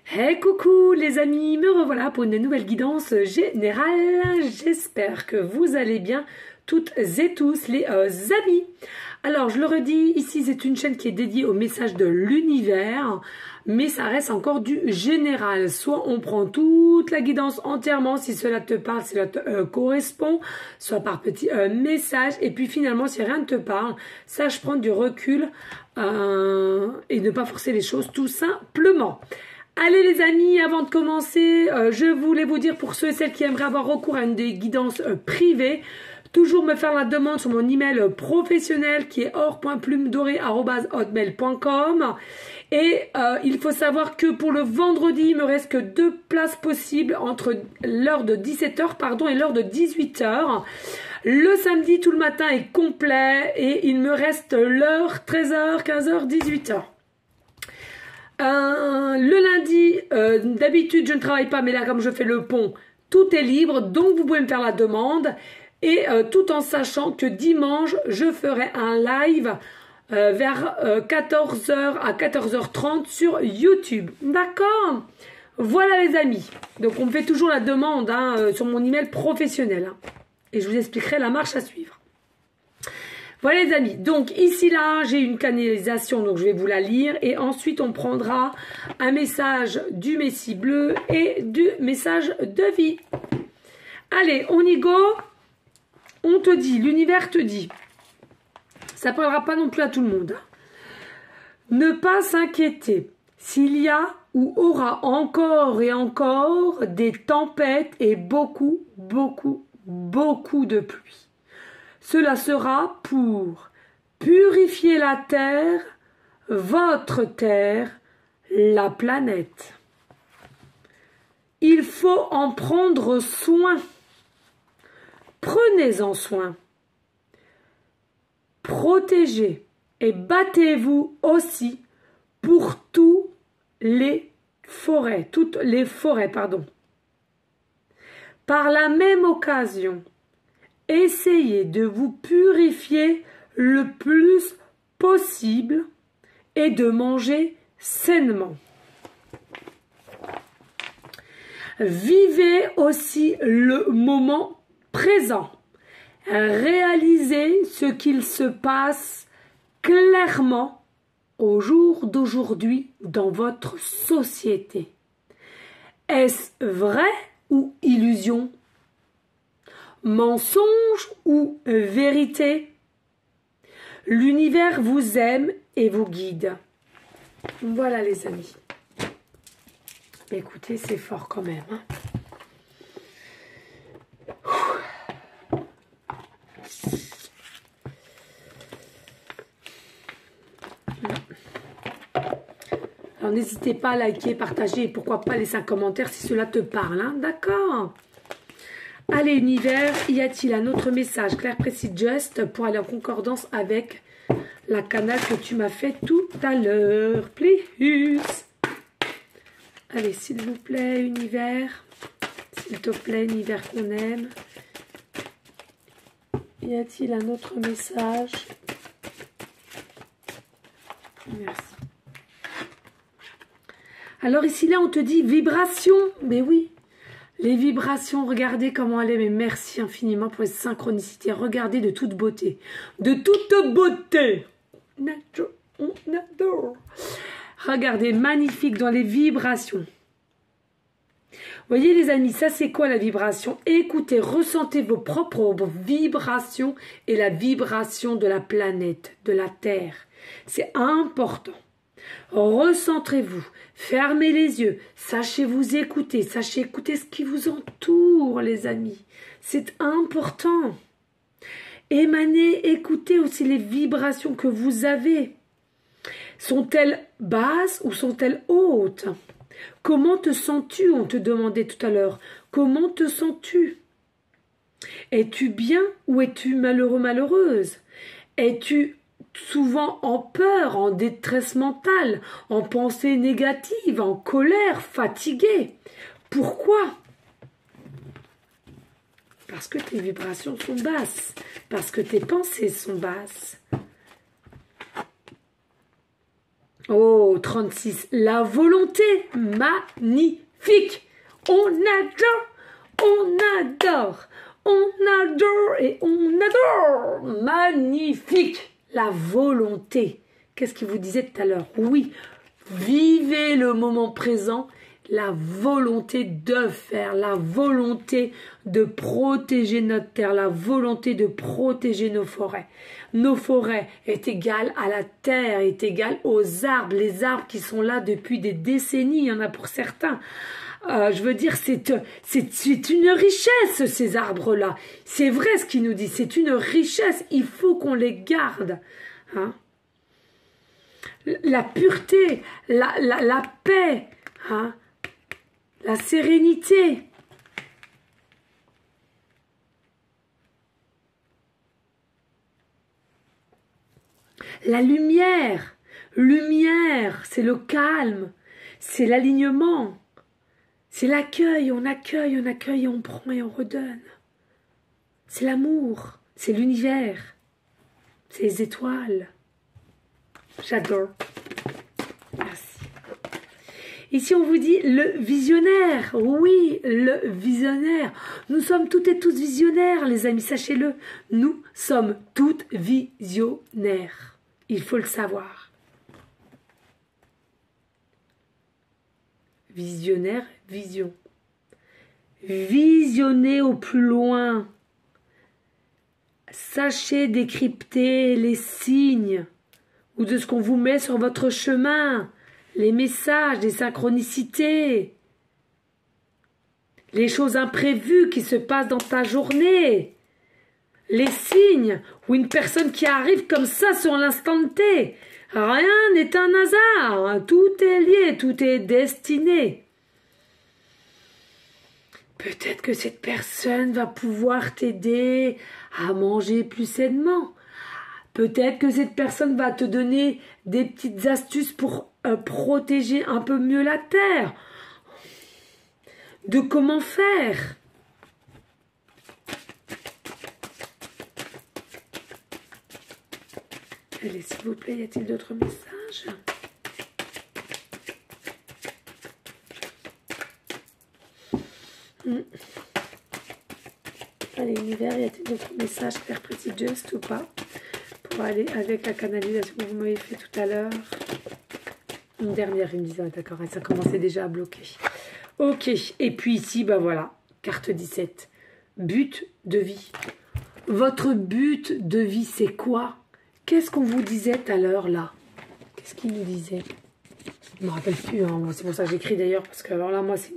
Hey coucou les amis, me revoilà pour une nouvelle guidance générale. J'espère que vous allez bien toutes et tous les amis. Alors je le redis, ici c'est une chaîne qui est dédiée au message de l'univers, mais ça reste encore du général. Soit on prend toute la guidance entièrement si cela te parle, si cela te correspond, soit par petits messages. Et puis finalement si rien ne te parle, sache prendre du recul et ne pas forcer les choses tout simplement. Allez les amis, avant de commencer, je voulais vous dire pour ceux et celles qui aimeraient avoir recours à une des guidances privées, toujours me faire la demande sur mon email professionnel qui est or.plumedorée@hotmail.com. Et il faut savoir que pour le vendredi, il me reste que 2 places possibles entre l'heure de 17h et l'heure de 18h. Le samedi, tout le matin est complet et il me reste l'heure 13h, 15h, 18h. Le lundi, d'habitude je ne travaille pas, mais là comme je fais le pont, tout est libre, donc vous pouvez me faire la demande. Et tout en sachant que dimanche, je ferai un live vers 14h à 14h30 sur YouTube. D'accord? Voilà les amis. Donc on me fait toujours la demande sur mon email professionnel. Et je vous expliquerai la marche à suivre. Voilà les amis, donc ici là j'ai une canalisation, donc je vais vous la lire et ensuite on prendra un message du Messie bleu et du message de vie. Allez, on y go. On te dit, l'univers te dit, ça ne parlera pas non plus à tout le monde. Ne pas s'inquiéter s'il y a ou aura encore et encore des tempêtes et beaucoup de pluie. Cela sera pour purifier la terre, votre terre, la planète. Il faut en prendre soin. Prenez-en soin. Protégez et battez-vous aussi pour toutes les forêts. Par la même occasion, essayez de vous purifier le plus possible et de manger sainement. Vivez aussi le moment présent. Réalisez ce qu'il se passe clairement au jour d'aujourd'hui dans votre société. Est-ce vrai ou illusion ? Mensonge ou vérité? L'univers vous aime et vous guide. Voilà les amis. Écoutez, c'est fort quand même. Alors n'hésitez pas à liker, partager et pourquoi pas laisser un commentaire si cela te parle. D'accord? Allez univers, y a-t-il un autre message clair, précis, juste pour aller en concordance avec la canal que tu m'as fait tout à l'heure? Please. Allez, s'il vous plaît, univers. S'il te plaît, univers qu'on aime. Y a-t-il un autre message? Merci. Alors ici, là, on te dit vibration. Mais oui. Les vibrations, regardez comment elle est, mais merci infiniment pour les synchronicités. Regardez de toute beauté. De toute beauté. On adore. Regardez, magnifique dans les vibrations. Voyez les amis, ça c'est quoi la vibration? Écoutez, ressentez vos propres vibrations et la vibration de la planète, de la Terre. C'est important. Recentrez-vous, fermez les yeux, sachez vous écouter, sachez écouter ce qui vous entoure les amis. C'est important. Émanez, écoutez aussi les vibrations que vous avez. Sont-elles basses ou sont-elles hautes? Comment te sens-tu? On te demandait tout à l'heure. Comment te sens-tu? Es-tu bien ou es-tu malheureux, malheureuse? Es-tu souvent en peur, en détresse mentale, en pensée négative, en colère, fatigué? Pourquoi? Parce que tes vibrations sont basses, parce que tes pensées sont basses. Oh, 36. La volonté. Magnifique. On adore. On adore. On adore et on adore. Magnifique. La volonté. Qu'est-ce qu'il vous disait tout à l'heure? Oui. Vivez le moment présent. La volonté de faire, la volonté de protéger notre terre, la volonté de protéger nos forêts. Nos forêts est égale à la terre, est égale aux arbres, les arbres qui sont là depuis des décennies, il y en a pour certains. Je veux dire, c'est une richesse, ces arbres-là. C'est vrai ce qu'il nous dit, c'est une richesse, il faut qu'on les garde. Hein? La pureté, la paix, hein? La sérénité. La lumière. Lumière, c'est le calme. C'est l'alignement. C'est l'accueil. On accueille et on prend et on redonne. C'est l'amour. C'est l'univers. C'est les étoiles. J'adore. Merci. Ici, on vous dit le visionnaire. Oui, le visionnaire. Nous sommes toutes et tous visionnaires, les amis, sachez-le. Nous sommes toutes visionnaires. Il faut le savoir. Visionnaire, vision. Visionnez au plus loin. Sachez décrypter les signes ou de ce qu'on vous met sur votre chemin. Les messages, les synchronicités, les choses imprévues qui se passent dans ta journée, les signes ou une personne qui arrive comme ça sur l'instant T. Rien n'est un hasard, tout est lié, tout est destiné. Peut-être que cette personne va pouvoir t'aider à manger plus sainement. Peut-être que cette personne va te donner des petites astuces pour protéger un peu mieux la terre. De comment faire. Allez, s'il vous plaît, y a-t-il d'autres messages? Allez, univers, y a-t-il d'autres messages clair, précis, just ou pas? Pour aller avec la canalisation que vous m'avez fait tout à l'heure. Une dernière, il me disait, d'accord, ça commençait déjà à bloquer. Ok, et puis ici, ben voilà, carte 17. But de vie. Votre but de vie, c'est quoi? Qu'est-ce qu'on vous disait tout à l'heure, là? Qu'est-ce qu'il nous disait? Je ne me rappelle plus, hein. C'est pour ça que j'écris d'ailleurs, parce que alors là, moi, c'est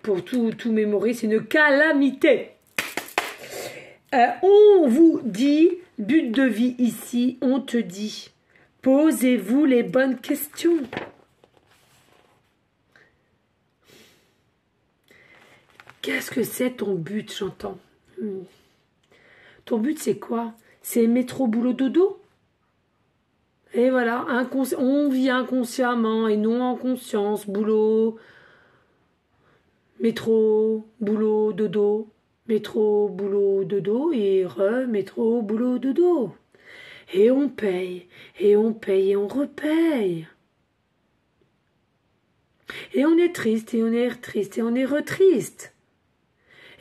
pour tout mémoriser, c'est une calamité. On vous dit, but de vie ici, on te dit, posez-vous les bonnes questions. Qu'est-ce que c'est ton but, j'entends? Ton but, c'est quoi? C'est métro, boulot, dodo? Et voilà, on vit inconsciemment et non en conscience. Boulot, métro, boulot, dodo. Métro, boulot, dodo et métro, boulot, dodo. Et on paye, et on paye, et on repaye. Et on est triste, et on est triste, et on est retriste.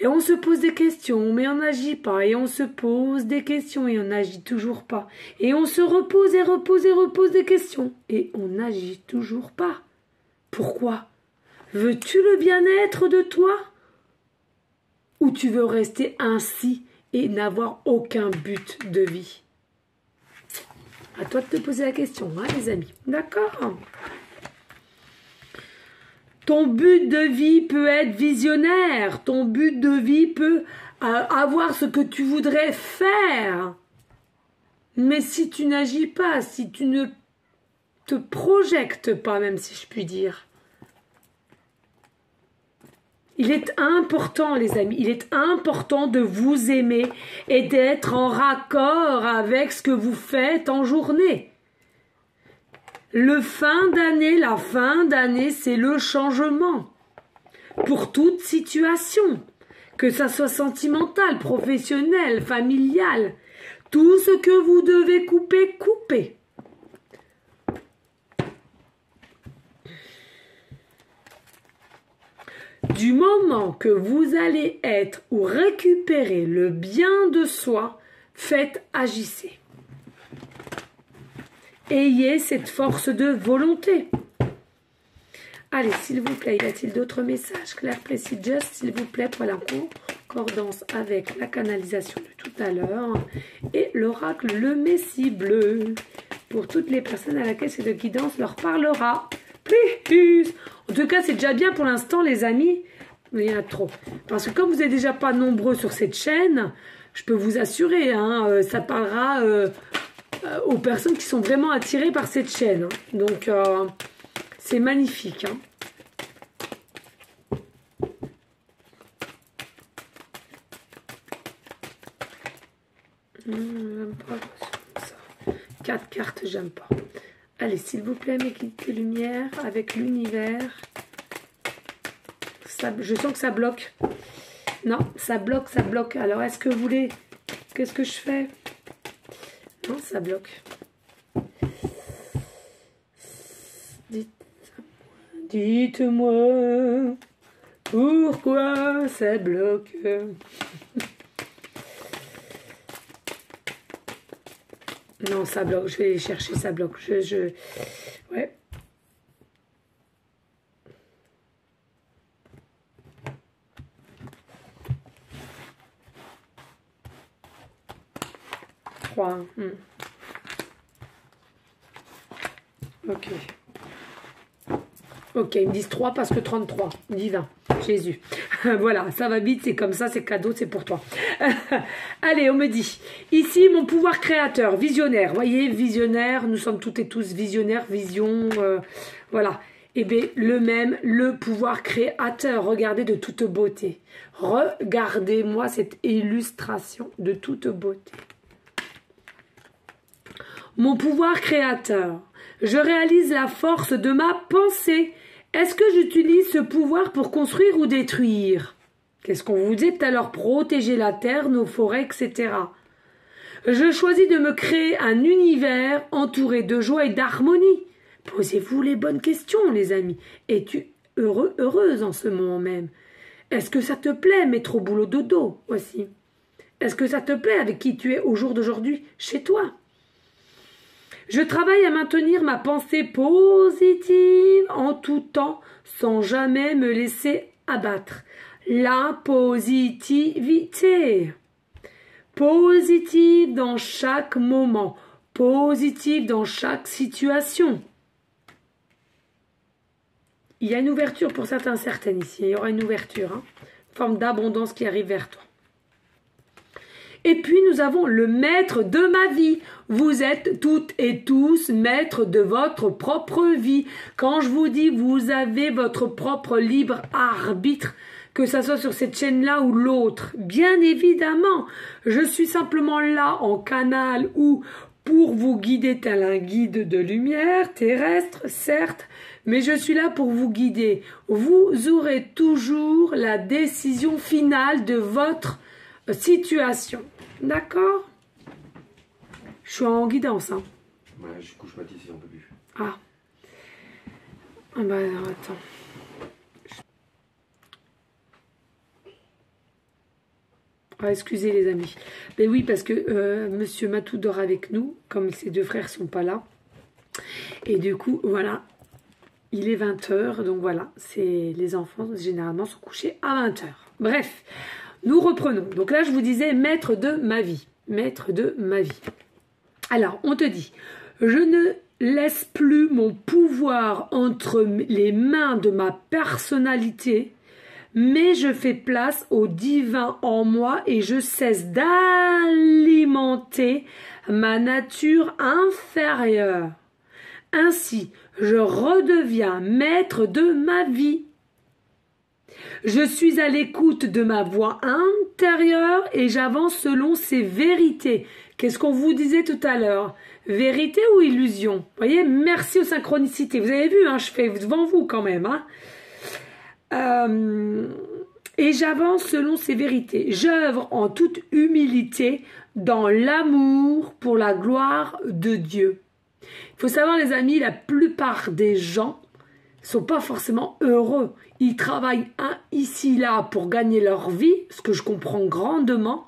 Et on se pose des questions, mais on n'agit pas. Et on se pose des questions, et on n'agit toujours pas. Et on se repose et repose et repose des questions. Et on n'agit toujours pas. Pourquoi? Veux-tu le bien-être de toi? Ou tu veux rester ainsi et n'avoir aucun but de vie? À toi de te poser la question, hein, les amis. D'accord? Ton but de vie peut être visionnaire. Ton but de vie peut avoir ce que tu voudrais faire. Mais si tu n'agis pas, si tu ne te projettes pas, même si je puis dire, il est important, les amis, il est important de vous aimer et d'être en raccord avec ce que vous faites en journée. La fin d'année, c'est le changement. Pour toute situation, que ça soit sentimental, professionnel, familial, tout ce que vous devez couper, coupez. Du moment que vous allez être ou récupérer le bien de soi, faites, agissez. Ayez cette force de volonté. Allez, s'il vous plaît, y a-t-il d'autres messages? Claire, précis, just, s'il vous plaît, pour la concordance avec la canalisation de tout à l'heure et l'oracle, le Messie bleu, pour toutes les personnes à laquelle cette guidance leur parlera. Plus. En tout cas, c'est déjà bien pour l'instant, les amis. Il y en a trop. Parce que comme vous n'êtes déjà pas nombreux sur cette chaîne, je peux vous assurer, hein, ça parlera aux personnes qui sont vraiment attirées par cette chaîne. Hein. Donc, c'est magnifique. Hein. J'aime pas ça. 4 cartes, j'aime pas. Allez, s'il vous plaît, mes qualités lumière avec l'univers. Je sens que ça bloque. Non, ça bloque, ça bloque. Alors, est-ce que vous voulez... Qu'est-ce que je fais? Non, ça bloque. Dites-moi pourquoi ça bloque. Non, ça bloque. Je vais les chercher, ça bloque. Ouais. Ok. Ok, ils me disent 3 parce que 33. Divin. Jésus. Voilà, ça va vite, c'est comme ça, c'est cadeau, c'est pour toi. Allez, on me dit. Ici, mon pouvoir créateur, visionnaire. Vous voyez, visionnaire, nous sommes toutes et tous visionnaires, vision, voilà. Eh bien, le pouvoir créateur. Regardez de toute beauté. Regardez-moi cette illustration de toute beauté. Mon pouvoir créateur. Je réalise la force de ma pensée. Est-ce que j'utilise ce pouvoir pour construire ou détruire? Qu'est-ce qu'on vous dit tout à l'heure? Protéger la terre, nos forêts, etc. Je choisis de me créer un univers entouré de joie et d'harmonie. Posez-vous les bonnes questions, les amis. Es-tu heureux, heureuse en ce moment même? Est-ce que ça te plaît, mettre au boulot dodo aussi? Est-ce que ça te plaît avec qui tu es au jour d'aujourd'hui chez toi? Je travaille à maintenir ma pensée positive en tout temps, sans jamais me laisser abattre. La positivité. Positive dans chaque moment. Positive dans chaque situation. Il y a une ouverture pour certains, certaines ici. Il y aura une ouverture, hein, une forme d'abondance qui arrive vers toi. Et puis, nous avons le maître de ma vie. Vous êtes toutes et tous maîtres de votre propre vie. Quand je vous dis, vous avez votre propre libre arbitre, que ça soit sur cette chaîne-là ou l'autre. Bien évidemment, je suis simplement là en canal ou pour vous guider tel un guide de lumière terrestre, certes, mais je suis là pour vous guider. Vous aurez toujours la décision finale de votre situation. D'accord? Je suis en guidance, hein. Ouais, je couche Mathis si on peut plus. Ah. Ah bah alors, attends. Ah, excusez les amis. Mais oui, parce que Monsieur Matou dort avec nous, comme ses deux frères sont pas là. Et du coup, voilà. Il est 20 h, donc voilà. Les enfants, généralement, sont couchés à 20 h. Bref. Nous reprenons. Donc là, je vous disais maître de ma vie. Maître de ma vie. Alors, on te dit, je ne laisse plus mon pouvoir entre les mains de ma personnalité, mais je fais place au divin en moi et je cesse d'alimenter ma nature inférieure. Ainsi, je redeviens maître de ma vie. Je suis à l'écoute de ma voix intérieure et j'avance selon ses vérités. Qu'est-ce qu'on vous disait tout à l'heure? Vérité ou illusion? Vous voyez, merci aux synchronicités. Vous avez vu, hein, je fais devant vous quand même. Hein. Et j'avance selon ses vérités. J'œuvre en toute humilité dans l'amour pour la gloire de Dieu. Il faut savoir, les amis, la plupart des gens sont pas forcément heureux. Ils travaillent ici, là, pour gagner leur vie, ce que je comprends grandement.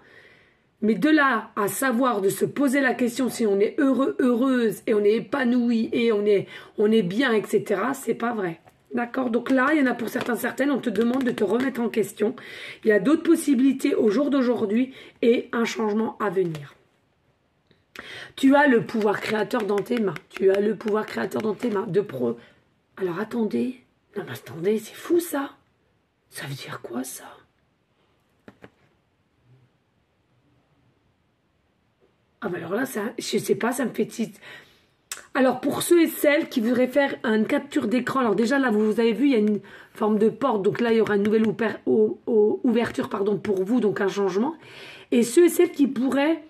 Mais de là à savoir, de se poser la question si on est heureux, heureuse, et on est épanoui, et on est bien, etc., c'est pas vrai. D'accord? Donc là, il y en a pour certaines, on te demande de te remettre en question. Il y a d'autres possibilités au jour d'aujourd'hui et un changement à venir. Tu as le pouvoir créateur dans tes mains. Tu as le pouvoir créateur dans tes mains. Alors attendez. Non mais attendez, c'est fou ça. Ça veut dire quoi ça? Ah ben alors là, ça, je sais pas, ça me fait titre. Alors pour ceux et celles qui voudraient faire une capture d'écran, alors déjà là vous avez vu il y a une forme de porte, donc là il y aura une nouvelle ouverture pardon, pour vous, donc un changement. Et ceux et celles qui pourraient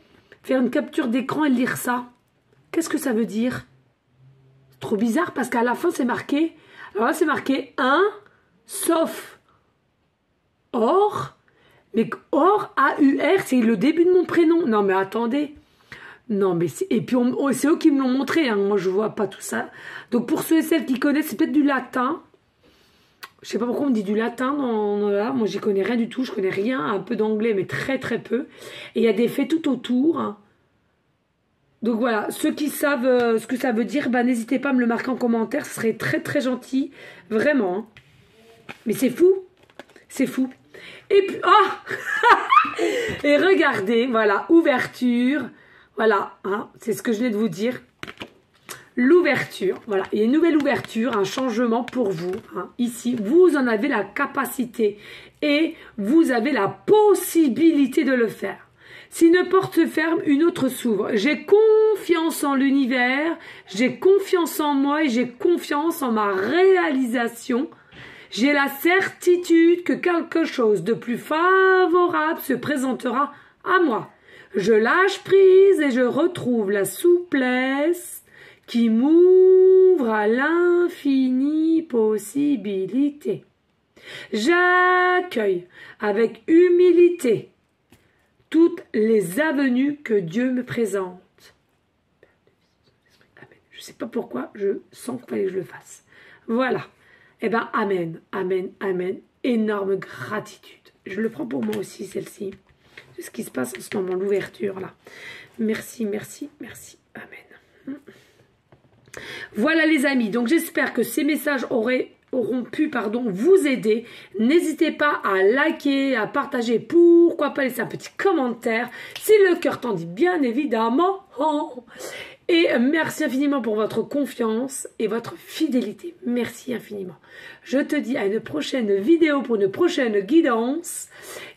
faire une capture d'écran et lire ça, qu'est-ce que ça veut dire? C'est trop bizarre parce qu'à la fin c'est marqué, alors là c'est marqué 1, sauf or, mais or, A-U-R, c'est le début de mon prénom. Non mais attendez. Non, mais et puis c'est eux qui me l'ont montré, hein. Moi je vois pas tout ça. Donc pour ceux et celles qui connaissent, c'est peut-être du latin. Je sais pas pourquoi on me dit du latin là. Moi j'y connais rien du tout, je connais rien, un peu d'anglais, mais très très peu. Et il y a des faits tout autour. Hein. Donc voilà, ceux qui savent ce que ça veut dire, bah, n'hésitez pas à me le marquer en commentaire, ce serait très très gentil, vraiment. Hein. Mais c'est fou, c'est fou. Et puis, et regardez, voilà, ouverture. Voilà, hein, c'est ce que je viens de vous dire. L'ouverture, voilà, il y a une nouvelle ouverture, un changement pour vous. Hein, ici, vous en avez la capacité et vous avez la possibilité de le faire. Si une porte se ferme, une autre s'ouvre. J'ai confiance en l'univers, j'ai confiance en moi et j'ai confiance en ma réalisation. J'ai la certitude que quelque chose de plus favorable se présentera à moi. Je lâche prise et je retrouve la souplesse qui m'ouvre à l'infinie possibilité. J'accueille avec humilité toutes les avenues que Dieu me présente. Je ne sais pas pourquoi, je sens qu'il fallait que je le fasse. Voilà. Eh bien, amen, amen, amen. Énorme gratitude. Je le prends pour moi aussi, celle-ci. C'est ce qui se passe en ce moment, l'ouverture, là. Merci, merci, merci. Amen. Voilà, les amis. Donc, j'espère que ces messages auront pu vous aider. N'hésitez pas à liker, à partager. Pourquoi pas laisser un petit commentaire. Si le cœur t'en dit, bien évidemment. Et merci infiniment pour votre confiance et votre fidélité. Merci infiniment. Je te dis à une prochaine vidéo pour une prochaine guidance.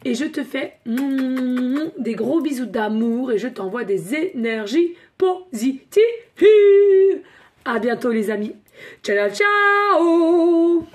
Et je te fais des gros bisous d'amour et je t'envoie des énergies positives. À bientôt les amis. Ciao, ciao.